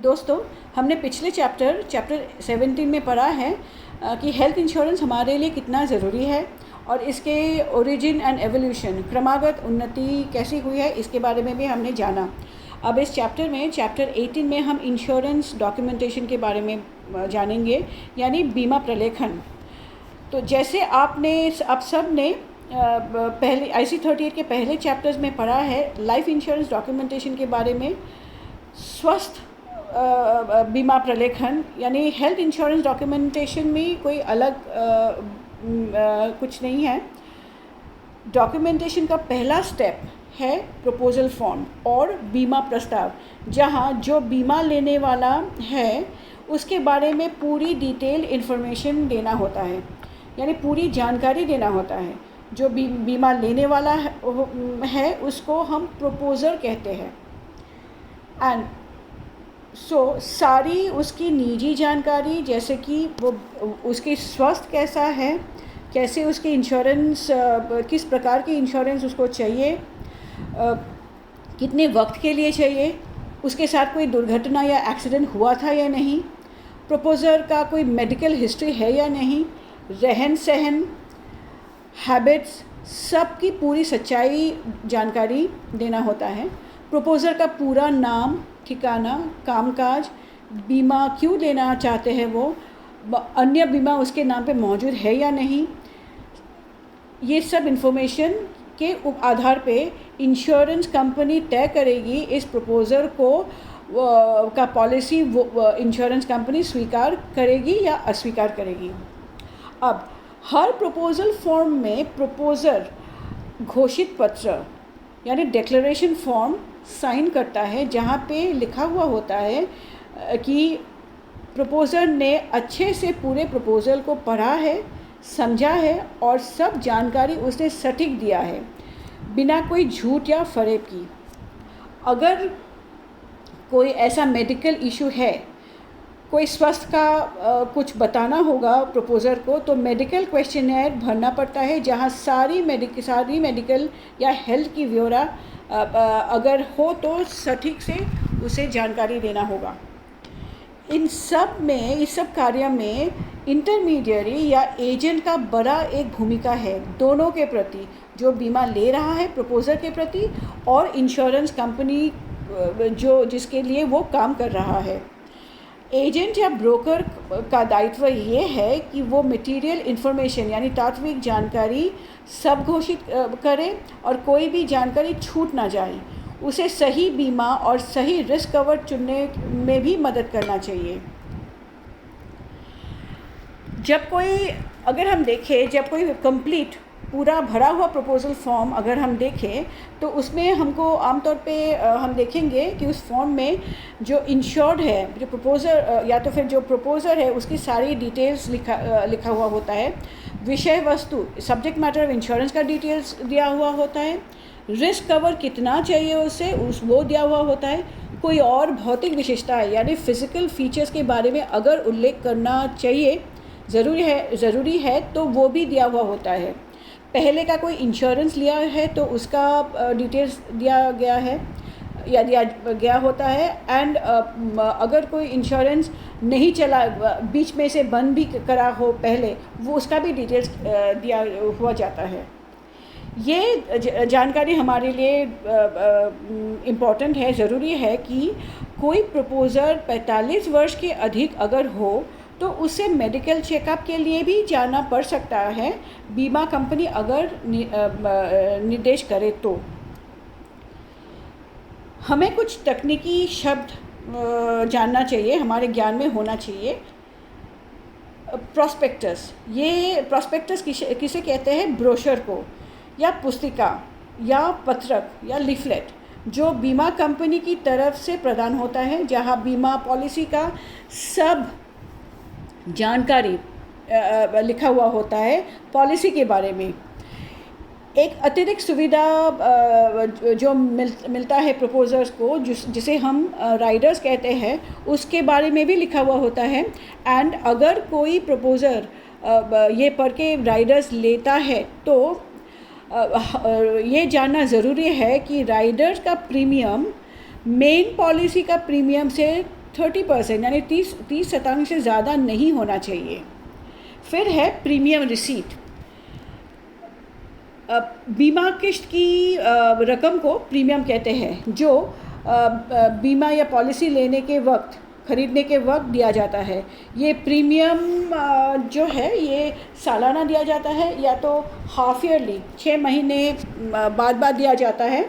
दोस्तों, हमने पिछले चैप्टर 17 में पढ़ा है कि हेल्थ इंश्योरेंस हमारे लिए कितना ज़रूरी है और इसके ओरिजिन एंड एवोल्यूशन क्रमागत उन्नति कैसी हुई है इसके बारे में भी हमने जाना। अब इस चैप्टर 18 में हम इंश्योरेंस डॉक्यूमेंटेशन के बारे में जानेंगे, यानी बीमा प्रलेखन। तो जैसे आप सब ने पहले IC38 के पहले चैप्टर्स में पढ़ा है लाइफ इंश्योरेंस डॉक्यूमेंटेशन के बारे में। स्वस्थ बीमा प्रलेखन यानी हेल्थ इंश्योरेंस डॉक्यूमेंटेशन में कोई अलग कुछ नहीं है। डॉक्यूमेंटेशन का पहला स्टेप है प्रपोजल फॉर्म और बीमा प्रस्ताव, जहां जो बीमा लेने वाला है उसके बारे में पूरी डिटेल इन्फॉर्मेशन देना होता है, यानी पूरी जानकारी देना होता है। जो बीमा लेने वाला है उसको हम प्रपोजर कहते हैं। एंड सारी उसकी निजी जानकारी, जैसे कि वो उसकी स्वास्थ्य कैसा है, कैसे उसके इंश्योरेंस, किस प्रकार की इंश्योरेंस उसको चाहिए, कितने वक्त के लिए चाहिए, उसके साथ कोई दुर्घटना या एक्सीडेंट हुआ था या नहीं, प्रपोजर का कोई मेडिकल हिस्ट्री है या नहीं, रहन सहन, हैबिट्स, सब की पूरी सच्चाई जानकारी देना होता है। प्रपोजर का पूरा नाम, ठिकाना, कामकाज, बीमा क्यों लेना चाहते हैं वो, अन्य बीमा उसके नाम पे मौजूद है या नहीं, ये सब इन्फॉर्मेशन के आधार पे इंश्योरेंस कंपनी तय करेगी इस प्रपोजर को का पॉलिसी वो इंश्योरेंस कंपनी स्वीकार करेगी या अस्वीकार करेगी। अब हर प्रपोजल फॉर्म में प्रपोजर घोषित पत्र यानी डिक्लेरेशन फॉर्म साइन करता है, जहाँ पे लिखा हुआ होता है कि प्रपोजर ने अच्छे से पूरे प्रपोजल को पढ़ा है, समझा है और सब जानकारी उसने सटीक दिया है, बिना कोई झूठ या फरेब की। अगर कोई ऐसा मेडिकल इशू है, कोई स्वास्थ्य का कुछ बताना होगा प्रपोजर को, तो मेडिकल क्वेश्चनर भरना पड़ता है, जहाँ सारी मेडिकल या हेल्थ की ब्यौरा अगर हो तो सटीक से उसे जानकारी देना होगा। इस सब कार्य में इंटरमीडियरी या एजेंट का बड़ा एक भूमिका है, दोनों के प्रति, जो बीमा ले रहा है प्रपोजर के प्रति और इंश्योरेंस कंपनी जिसके लिए वो काम कर रहा है। एजेंट या ब्रोकर का दायित्व ये है कि वो मटेरियल इन्फॉर्मेशन यानी तात्विक जानकारी सब घोषित करे और कोई भी जानकारी छूट ना जाए। उसे सही बीमा और सही रिस्क कवर चुनने में भी मदद करना चाहिए। जब कोई कंप्लीट पूरा भरा हुआ प्रपोजल फॉर्म अगर हम देखें तो उसमें हमको आमतौर पे हम देखेंगे कि उस फॉर्म में जो इंश्योर्ड है, जो प्रपोजर या तो फिर जो प्रपोजर है, उसकी सारी डिटेल्स लिखा हुआ होता है। विषय वस्तु, सब्जेक्ट मैटर ऑफ इंश्योरेंस का डिटेल्स दिया हुआ होता है। रिस्क कवर कितना चाहिए उसे वो दिया हुआ होता है। कोई और भौतिक विशेषता है यानी फिज़िकल फीचर्स के बारे में अगर उल्लेख करना चाहिए, ज़रूरी है तो वो भी दिया हुआ होता है। पहले का कोई इंश्योरेंस लिया है तो उसका डिटेल्स दिया गया है या दिया गया होता है। एंड अगर कोई इंश्योरेंस नहीं चला, बीच में से बंद भी करा हो पहले, वो उसका भी डिटेल्स दिया हुआ जाता है। ये जानकारी हमारे लिए इम्पॉर्टेंट है, ज़रूरी है कि कोई प्रपोजर 45 वर्ष के अधिक अगर हो तो उसे मेडिकल चेकअप के लिए भी जाना पड़ सकता है, बीमा कंपनी अगर निर्देश करे तो। हमें कुछ तकनीकी शब्द जानना चाहिए, हमारे ज्ञान में होना चाहिए। प्रॉस्पेक्टस, ये प्रॉस्पेक्टस किसे कहते हैं? ब्रोशर को या पुस्तिका या पत्रक या लीफलेट जो बीमा कंपनी की तरफ से प्रदान होता है, जहां बीमा पॉलिसी का सब जानकारी लिखा हुआ होता है पॉलिसी के बारे में। एक अतिरिक्त सुविधा जो मिलता है प्रपोजर्स को, जिसे हम राइडर्स कहते हैं, उसके बारे में भी लिखा हुआ होता है। एंड अगर कोई प्रपोजर ये पढ़ के राइडर्स लेता है तो ये जानना ज़रूरी है कि राइडर्स का प्रीमियम मेन पॉलिसी का प्रीमियम से 30% यानी 30% से ज़्यादा नहीं होना चाहिए। फिर है प्रीमियम रिसीट। बीमा किश्त की रकम को प्रीमियम कहते हैं, जो बीमा या पॉलिसी लेने के वक्त, ख़रीदने के वक्त दिया जाता है। ये प्रीमियम जो है ये सालाना दिया जाता है या तो हाफ ईयरली 6 महीने बाद दिया जाता है।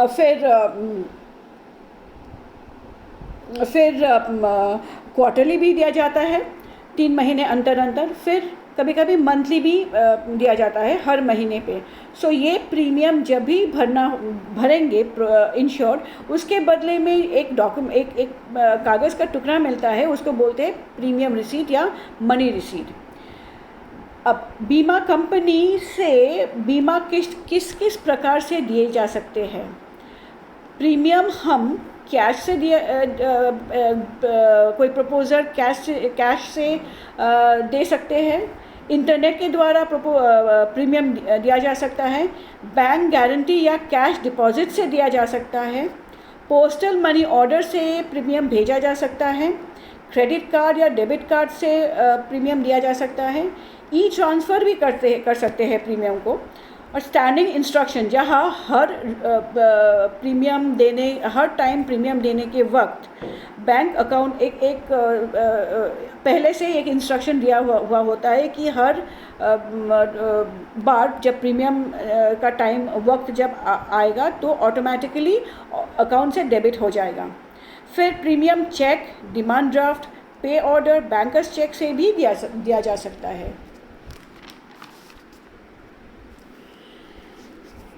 फिर क्वार्टरली भी दिया जाता है 3 महीने अंतर। फिर कभी कभी मंथली भी दिया जाता है हर महीने पे। सो ये प्रीमियम जब भी भरेंगे इंश्योर्ड, उसके बदले में एक कागज़ का टुकड़ा मिलता है, उसको बोलते हैं प्रीमियम रिसीट या मनी रिसीट। अब बीमा कंपनी से बीमा किश्त किस किस प्रकार से दिए जा सकते हैं। प्रीमियम हम कैश से कोई प्रपोज़र कैश से दे सकते हैं। इंटरनेट के द्वारा प्रीमियम दिया जा सकता है। बैंक गारंटी या कैश डिपॉजिट से दिया जा सकता है। पोस्टल मनी ऑर्डर से प्रीमियम भेजा जा सकता है। क्रेडिट कार्ड या डेबिट कार्ड से प्रीमियम दिया जा सकता है। ई ट्रांसफ़र भी कर सकते हैं प्रीमियम को। और स्टैंडिंग इंस्ट्रक्शन, जहाँ हर टाइम प्रीमियम देने के वक्त बैंक अकाउंट एक पहले से एक इंस्ट्रक्शन दिया हुआ होता है कि हर बार जब प्रीमियम का वक्त जब आएगा तो ऑटोमेटिकली अकाउंट से डेबिट हो जाएगा। फिर प्रीमियम चेक, डिमांड ड्राफ्ट, पे ऑर्डर, बैंकर्स चेक से भी दिया जा सकता है।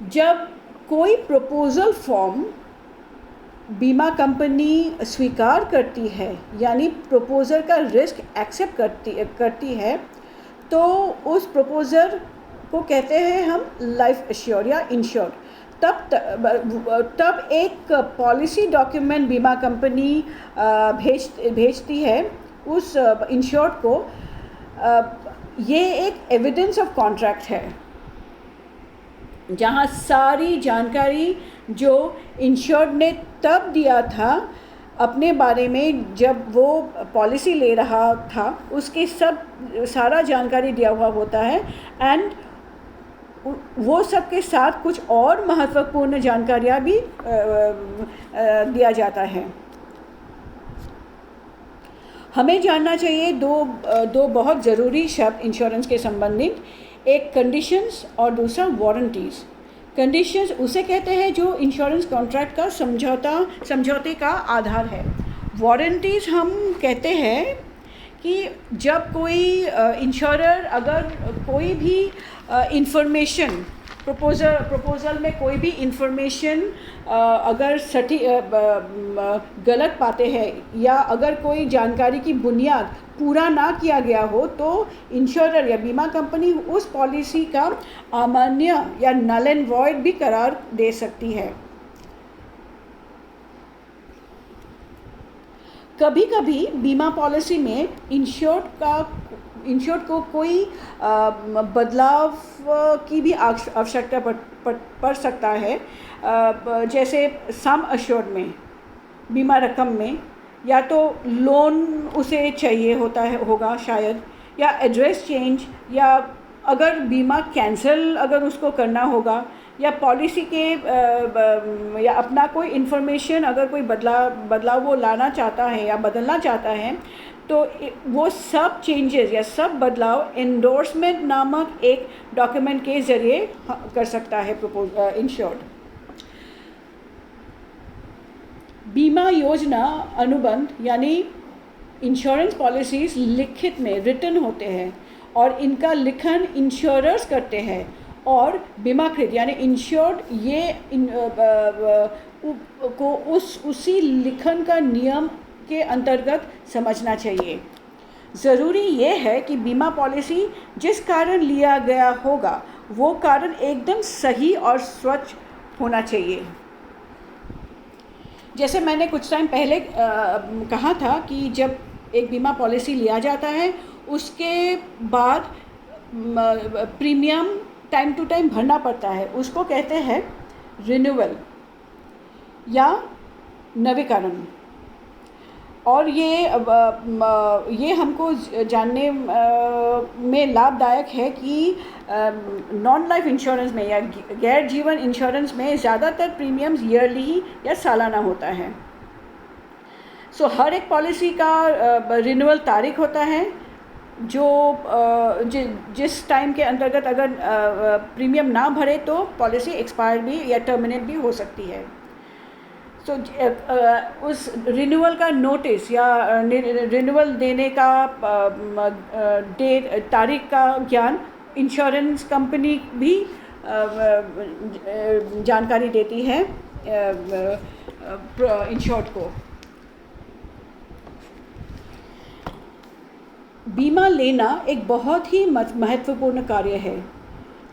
जब कोई प्रपोज़ल फॉर्म बीमा कंपनी स्वीकार करती है, यानी प्रपोज़ल का रिस्क एक्सेप्ट करती है, तो उस प्रपोज़ल को कहते हैं हम लाइफ एश्योर्ड या इंश्योर्ड। तब एक पॉलिसी डॉक्यूमेंट बीमा कंपनी भेजती है उस इंश्योर्ड को। ये एक एविडेंस ऑफ कॉन्ट्रैक्ट है, जहाँ सारी जानकारी जो इंश्योर्ड ने तब दिया था अपने बारे में जब वो पॉलिसी ले रहा था, उसके सारा जानकारी दिया हुआ होता है। एंड वो सब के साथ कुछ और महत्वपूर्ण जानकारियाँ भी दिया जाता है। हमें जानना चाहिए दो बहुत ज़रूरी शब्द इंश्योरेंस के संबंधित, एक कंडीशंस और दूसरा वारंटीज़। कंडीशंस उसे कहते हैं जो इंश्योरेंस कॉन्ट्रैक्ट का समझौते का आधार है। वारंटीज़ हम कहते हैं कि जब कोई इंश्योरर अगर कोई भी इंफॉर्मेशन प्रपोज़ल में कोई भी इंफॉर्मेशन अगर गलत पाते हैं या अगर कोई जानकारी की बुनियाद पूरा ना किया गया हो, तो इंश्योरर या बीमा कंपनी उस पॉलिसी का अमान्य या नल एंड वॉइड भी करार दे सकती है। कभी कभी बीमा पॉलिसी में इंश्योर्ड को कोई बदलाव की भी आवश्यकता पड़ सकता है। जैसे सम अश्योर्ड में बीमा रकम में या तो लोन उसे चाहिए होगा शायद, या एड्रेस चेंज, या अगर बीमा कैंसिल अगर उसको करना होगा, या पॉलिसी के या अपना कोई इन्फॉर्मेशन अगर कोई बदलाव वो लाना चाहता है या बदलना चाहता है, तो वो सब चेंजेस या सब बदलाव एंडोर्समेंट नामक एक डॉक्यूमेंट के ज़रिए कर सकता है इंश्योर्ड। बीमा योजना अनुबंध यानी इंश्योरेंस पॉलिसीज़ लिखित में रिटन होते हैं और इनका लिखन इंश्योरर्स करते हैं और बीमाकृत यानी इंश्योर्ड को उसी लिखन का नियम के अंतर्गत समझना चाहिए। ज़रूरी ये है कि बीमा पॉलिसी जिस कारण लिया गया होगा वो कारण एकदम सही और स्वच्छ होना चाहिए। जैसे मैंने कुछ टाइम पहले कहा था कि जब एक बीमा पॉलिसी लिया जाता है उसके बाद प्रीमियम टाइम टू टाइम भरना पड़ता है, उसको कहते हैं रिन्यूअल या नवीकरण। और ये हमको जानने में लाभदायक है कि नॉन लाइफ इंश्योरेंस में या गैर जीवन इंश्योरेंस में ज़्यादातर प्रीमियम्स ईयरली या सालाना होता है। सो हर एक पॉलिसी का रिन्यूअल तारीख होता है, जो जिस टाइम के अंतर्गत अगर प्रीमियम ना भरे तो पॉलिसी एक्सपायर भी या टर्मिनेट भी हो सकती है। सो उस रिन्यूअल का नोटिस या रिन्यूअल देने का डेट तारीख का ज्ञान इंश्योरेंस कंपनी भी जानकारी देती है इंश्योर्ड को। बीमा लेना एक बहुत ही महत्वपूर्ण कार्य है,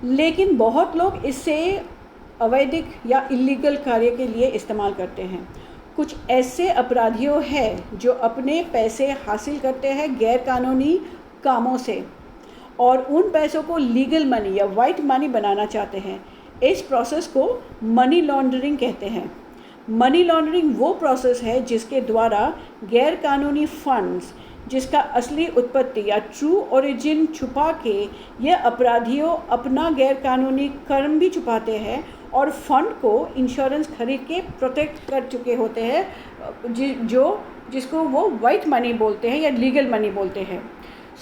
लेकिन बहुत लोग इसे अवैधिक या इलीगल कार्य के लिए इस्तेमाल करते हैं। कुछ ऐसे अपराधियों हैं जो अपने पैसे हासिल करते हैं गैर कानूनी कामों से और उन पैसों को लीगल मनी या वाइट मनी बनाना चाहते हैं। इस प्रोसेस को मनी लॉन्ड्रिंग कहते हैं। मनी लॉन्ड्रिंग वो प्रोसेस है जिसके द्वारा गैर कानूनी फंड्स जिसका असली उत्पत्ति या ट्रू ओरिजिन छुपा के ये अपराधियों अपना गैर कानूनी कर्म भी छुपाते हैं और फंड को इंश्योरेंस खरीद के प्रोटेक्ट कर चुके होते हैं, जिसको वो वाइट मनी बोलते हैं या लीगल मनी बोलते हैं।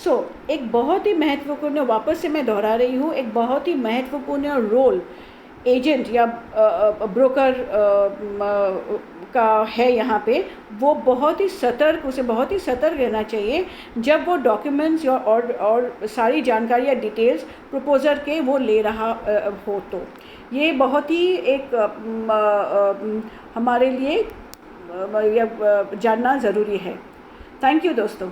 सो एक बहुत ही महत्वपूर्ण, वापस से मैं दोहरा रही हूँ, एक बहुत ही महत्वपूर्ण रोल एजेंट या ब्रोकर का है यहाँ पे। वो बहुत ही सतर्क, उसे बहुत ही सतर्क रहना चाहिए जब वो डॉक्यूमेंट्स और सारी जानकारी या डिटेल्स प्रपोजर के वो ले रहा हो। तो ये बहुत ही एक हमारे लिए जानना ज़रूरी है। थैंक यू दोस्तों।